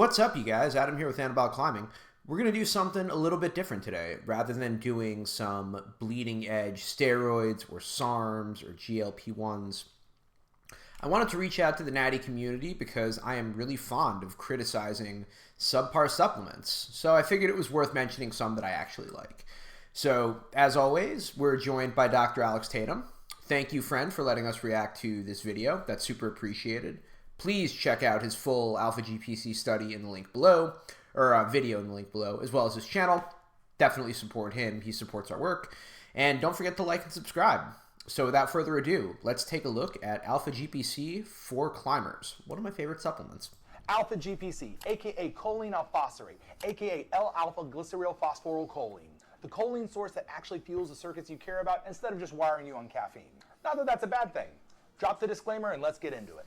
What's up, you guys? Adam here with Anabolic Climbing. We're going to do something a little bit different today. Rather than doing some bleeding edge steroids or SARMs or GLP-1s, I wanted to reach out to the natty community because I am really fond of criticizing subpar supplements. So I figured it was worth mentioning some that I actually like. So, as always, we're joined by Dr. Alex Tatum. Thank you, friend, for letting us react to this video. That's super appreciated. Please check out his full Alpha GPC study in the link below, or video in the link below, as well as his channel. Definitely support him. He supports our work. And don't forget to like and subscribe. So without further ado, let's take a look at Alpha GPC for climbers. One of my favorite supplements. Alpha GPC, aka choline alphosphorate, aka L-alpha glyceryl phosphorylcholine. The choline source that actually fuels the circuits you care about instead of just wiring you on caffeine. Not that that's a bad thing. Drop the disclaimer and let's get into it.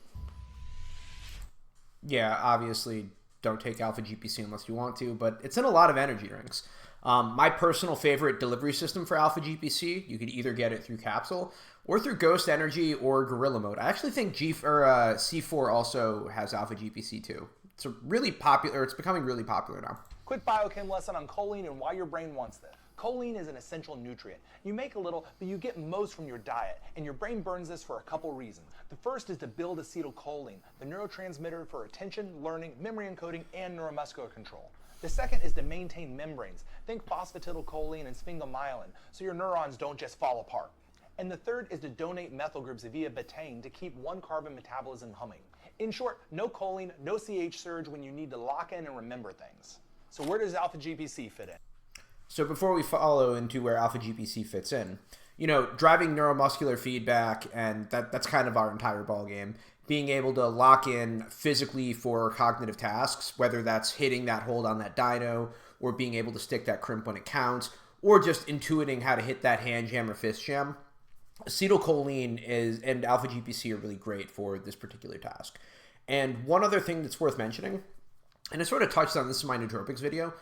Yeah, obviously, don't take Alpha GPC unless you want to, but it's in a lot of energy drinks. My personal favorite delivery system for Alpha GPC, you could either get it through capsule or through Ghost Energy or Gorilla Mode. I actually think C4 also has Alpha GPC too. It's really popular. It's becoming really popular now. Quick biochem lesson on choline and why your brain wants this. Choline is an essential nutrient. You make a little, but you get most from your diet, and your brain burns this for a couple reasons. The first is to build acetylcholine, the neurotransmitter for attention, learning, memory encoding, and neuromuscular control. The second is to maintain membranes. Think phosphatidylcholine and sphingomyelin, so your neurons don't just fall apart. And the third is to donate methyl groups via betaine to keep one-carbon metabolism humming. In short, no choline, no CH surge when you need to lock in and remember things. So where does Alpha GPC fit in? So before we follow into where Alpha GPC fits in, you know, driving neuromuscular feedback, and that's kind of our entire ballgame. Being able to lock in physically for cognitive tasks, whether that's hitting that hold on that dyno, or being able to stick that crimp when it counts, or just intuiting how to hit that hand jam or fist jam. Acetylcholine and Alpha GPC are really great for this particular task. And one other thing that's worth mentioning, and I sort of touched on this in my nootropics video,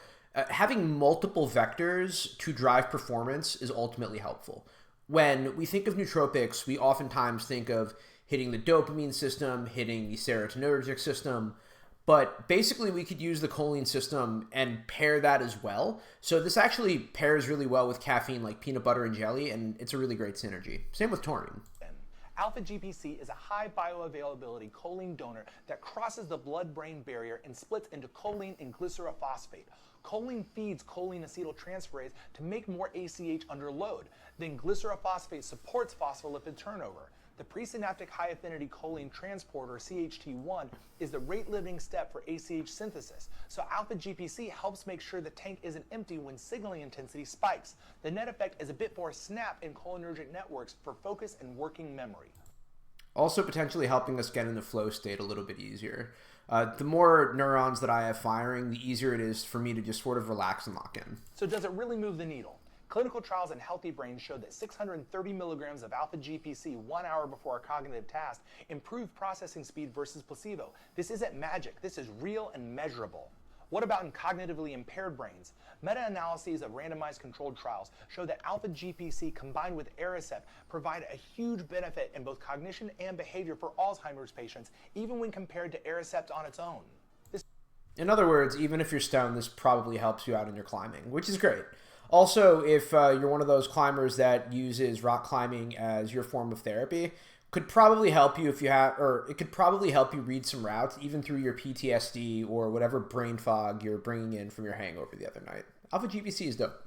having multiple vectors to drive performance is ultimately helpful. When we think of nootropics, we oftentimes think of hitting the dopamine system, hitting the serotonergic system, but basically we could use the choline system and pair that as well. So this actually pairs really well with caffeine like peanut butter and jelly, and it's a really great synergy. Same with taurine. Alpha GPC is a high bioavailability choline donor that crosses the blood-brain barrier and splits into choline and glycerophosphate. Choline feeds choline acetyltransferase to make more ACH under load. Then glycerophosphate supports phospholipid turnover. The presynaptic high-affinity choline transporter, CHT1, is the rate-limiting step for ACH synthesis. So Alpha GPC helps make sure the tank isn't empty when signaling intensity spikes. The net effect is a bit more snap in cholinergic networks for focus and working memory. Also potentially helping us get in the flow state a little bit easier. The more neurons that I have firing, the easier it is for me to just sort of relax and lock in. So does it really move the needle? Clinical trials in healthy brains showed that 630 milligrams of Alpha GPC 1 hour before a cognitive task improved processing speed versus placebo. This isn't magic. This is real and measurable. What about in cognitively impaired brains? Meta-analyses of randomized controlled trials show that Alpha GPC combined with Aricept provide a huge benefit in both cognition and behavior for Alzheimer's patients, even when compared to Aricept on its own. In other words, even if you're stoned, this probably helps you out in your climbing, which is great. Also, if you're one of those climbers that uses rock climbing as your form of therapy, could probably help you if you have, or it could probably help you read some routes, even through your PTSD or whatever brain fog you're bringing in from your hangover the other night. Alpha GPC is dope.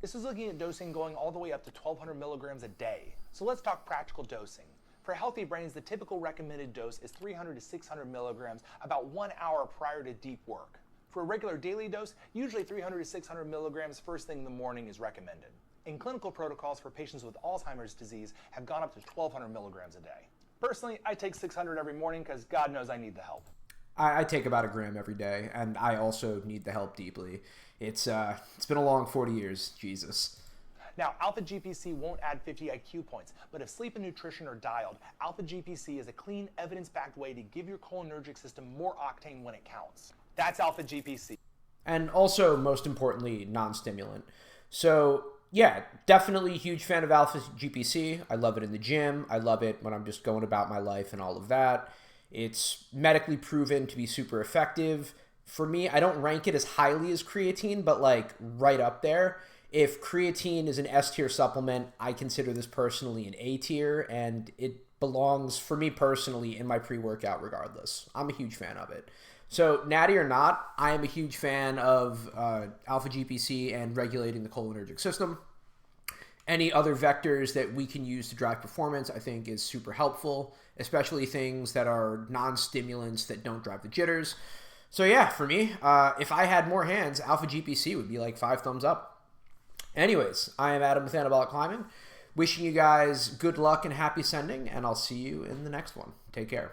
This is looking at dosing going all the way up to 1,200 milligrams a day. So let's talk practical dosing. For healthy brains, the typical recommended dose is 300 to 600 milligrams about 1 hour prior to deep work. For a regular daily dose, usually 300 to 600 milligrams first thing in the morning is recommended. And clinical protocols for patients with Alzheimer's disease have gone up to 1,200 milligrams a day. Personally, I take 600 every morning because God knows I need the help. I take about a gram every day, and I also need the help deeply. It's been a long 40 years, Jesus. Now, Alpha GPC won't add 50 IQ points, but if sleep and nutrition are dialed, Alpha GPC is a clean, evidence-backed way to give your cholinergic system more octane when it counts. That's Alpha GPC. And also, most importantly, non-stimulant. So, yeah, definitely a huge fan of Alpha GPC. I love it in the gym. I love it when I'm just going about my life and all of that. It's medically proven to be super effective. For me, I don't rank it as highly as creatine, but like right up there. If creatine is an S tier supplement, I consider this personally an A tier, and it belongs, for me personally, in my pre-workout regardless. I'm a huge fan of it. So, natty or not, I am a huge fan of alpha GPC and regulating the cholinergic system. Any other vectors that we can use to drive performance, I think, is super helpful, especially things that are non-stimulants that don't drive the jitters. So yeah, for me, if I had more hands, alpha GPC would be like 5 thumbs up. Anyways, I am Adam with Anabolic Climbing. Wishing you guys good luck and happy sending, and I'll see you in the next one. Take care.